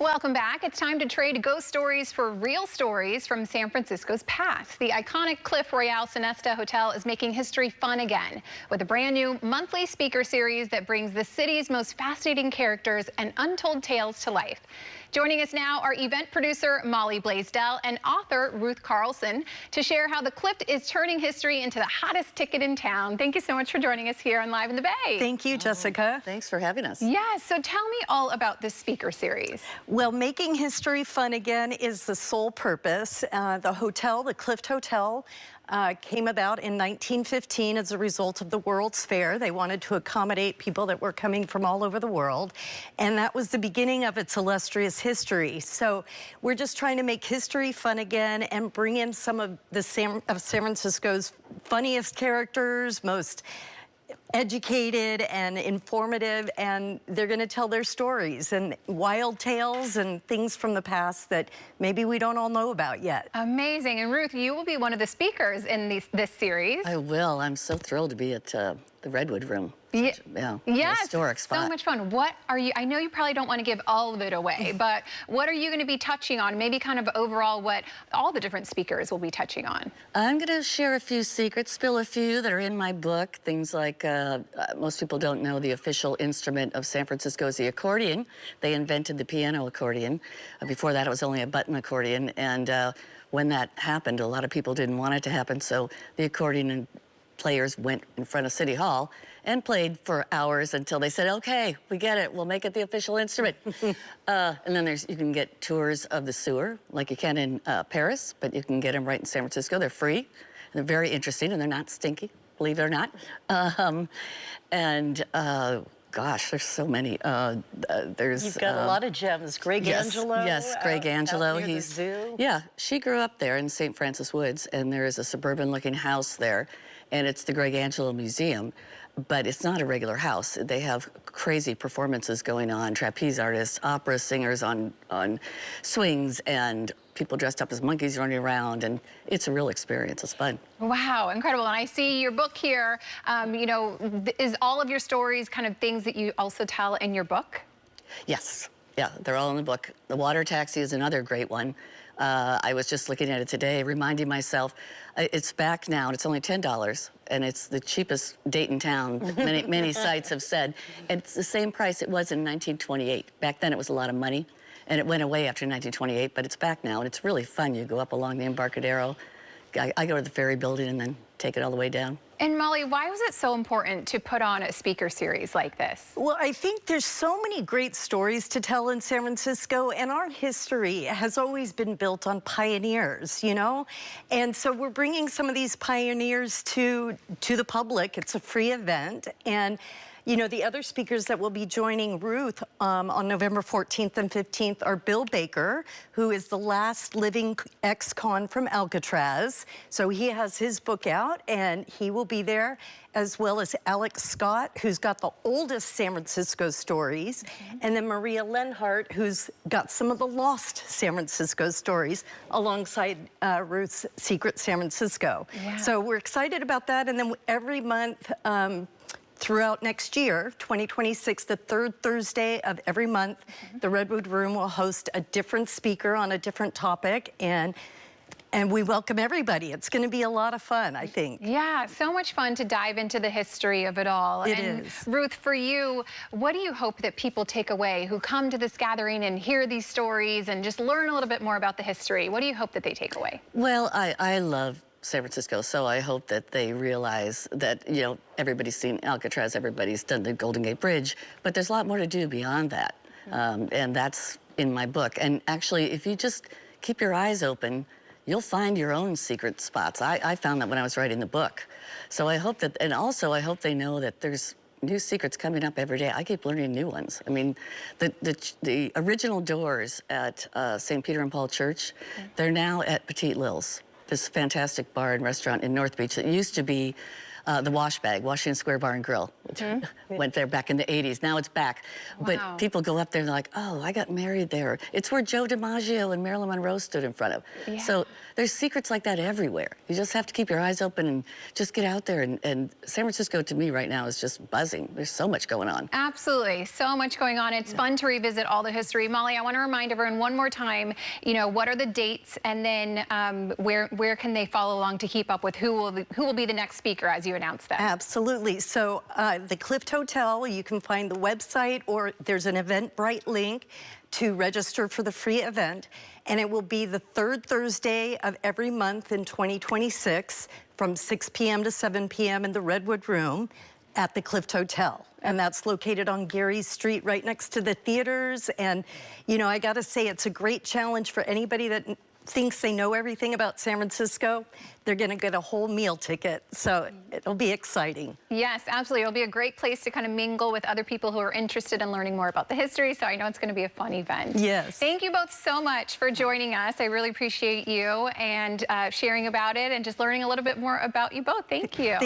Welcome back. It's time to trade ghost stories for real stories from San Francisco's past. The iconic Clift Royal Sonesta Hotel is making history fun again with a brand new monthly speaker series that brings the city's most fascinating characters and untold tales to life. Joining us now are event producer Molly Blaisdell and author Ruth Carlson to share how the Clift is turning history into the hottest ticket in town. Thank you so much for joining us here on Live in the Bay. Thank you, Jessica. Thanks for having us. Yes, so tell me all about this speaker series. Well, making history fun again is the sole purpose. The hotel, the Clift Hotel, came about in 1915 as a result of the World's Fair. They wanted to accommodate people that were coming from all over the world, and that was the beginning of its illustrious history. So we're just trying to make history fun again and bring in some of San Francisco's funniest characters, most educated and informative, and they're going to tell their stories and wild tales and things from the past that maybe we don't all know about yet. Amazing. And Ruth, you will be one of the speakers in this series. I will. I'm so thrilled to be at the Redwood Room. Yeah, historic spot. So much fun. What are you, I know you probably don't want to give all of it away, but what are you going to be touching on? Maybe kind of overall what all the different speakers will be touching on. I'm going to share a few secrets, spill a few that are in my book. Things like most people don't know the official instrument of San Francisco is the accordion. They invented the piano accordion. Before that, it was only a button accordion. And when that happened, a lot of people didn't want it to happen. So the accordion players went in front of City Hall and played for hours until they said, okay, we get it, we'll make it the official instrument. And then you can get tours of the sewer, like you can in Paris, but you can get them right in San Francisco. They're free, and they're very interesting, and they're not stinky, believe it or not. Gosh, there's so many. You've got a lot of gems. Greg Angelo. Yes, Greg Angelo. He's zoo. Yeah, she grew up there in St. Francis Woods, and there is a suburban-looking house there, and it's the Greg Angelo Museum. But it's not a regular house. They have crazy performances going on, trapeze artists, opera singers on swings, and people dressed up as monkeys running around, and it's a real experience. It's fun. Wow, incredible. And I see your book here. You know, is all of your stories kind of things that you also tell in your book? Yes. Yeah, they're all in the book. The water taxi is another great one. I was just looking at it today, reminding myself, it's back now, and it's only $10, and it's the cheapest date in town, many sites have said. And it's the same price it was in 1928. Back then, it was a lot of money, and it went away after 1928, but it's back now, and it's really fun. You go up along the Embarcadero. I go to the ferry building and then take it all the way down. And Molly, why was it so important to put on a speaker series like this? Well, I think there's so many great stories to tell in San Francisco, and our history has always been built on pioneers, you know? And so we're bringing some of these pioneers to the public. It's a free event, and you know, the other speakers that will be joining Ruth on November 14th and 15th are Bill Baker, who is the last living ex-con from Alcatraz. So he has his book out, and he will be there, as well as Alex Scott, who's got the oldest San Francisco stories, and then Maria Lenhart, who's got some of the lost San Francisco stories, alongside Ruth's Secret San Francisco. Yeah. So we're excited about that, and then every month, throughout next year, 2026, the third Thursday of every month, the Redwood Room will host a different speaker on a different topic, and we welcome everybody. It's going to be a lot of fun, I think. Yeah, so much fun to dive into the history of it all. It is. Ruth, for you, what do you hope that people take away who come to this gathering and hear these stories and just learn a little bit more about the history? What do you hope that they take away? Well, I love San Francisco, so I hope that they realize that, you know, everybody's seen Alcatraz, everybody's done the Golden Gate Bridge, but there's a lot more to do beyond that, and that's in my book. And actually, if you just keep your eyes open, you'll find your own secret spots. I found that when I was writing the book. So I hope that, and also I hope they know that there's new secrets coming up every day. I keep learning new ones. I mean, the original doors at St. Peter and Paul Church, they're now at Petite Lil's, this fantastic bar and restaurant in North Beach that used to be the Wash Bag, Washington Square Bar and Grill. Went there back in the 80s. Now it's back. Wow. But people go up there and they're like, oh, I got married there. It's where Joe DiMaggio and Marilyn Monroe stood in front of. Yeah. So there's secrets like that everywhere. You just have to keep your eyes open and just get out there. And San Francisco, to me, right now is just buzzing. There's so much going on. Absolutely. So much going on. It's fun to revisit all the history. Molly, I want to remind everyone one more time, you know, what are the dates, and then where can they follow along to keep up with who will be the next speaker as you announce them? Absolutely. So the Clift Hotel, you can find the website, or there's an Eventbrite link to register for the free event. And it will be the third Thursday of every month in 2026 from 6 p.m. to 7 p.m. in the Redwood Room at the Clift Hotel. And that's located on Gary Street, right next to the theaters. And, you know, I gotta say, it's a great challenge for anybody that thinks they know everything about San Francisco. They're gonna get a whole meal ticket, so it'll be exciting. Yes, absolutely. It'll be a great place to kind of mingle with other people who are interested in learning more about the history, so I know it's gonna be a fun event. Yes. Thank you both so much for joining us. I really appreciate you and sharing about it and just learning a little bit more about you both. Thank you.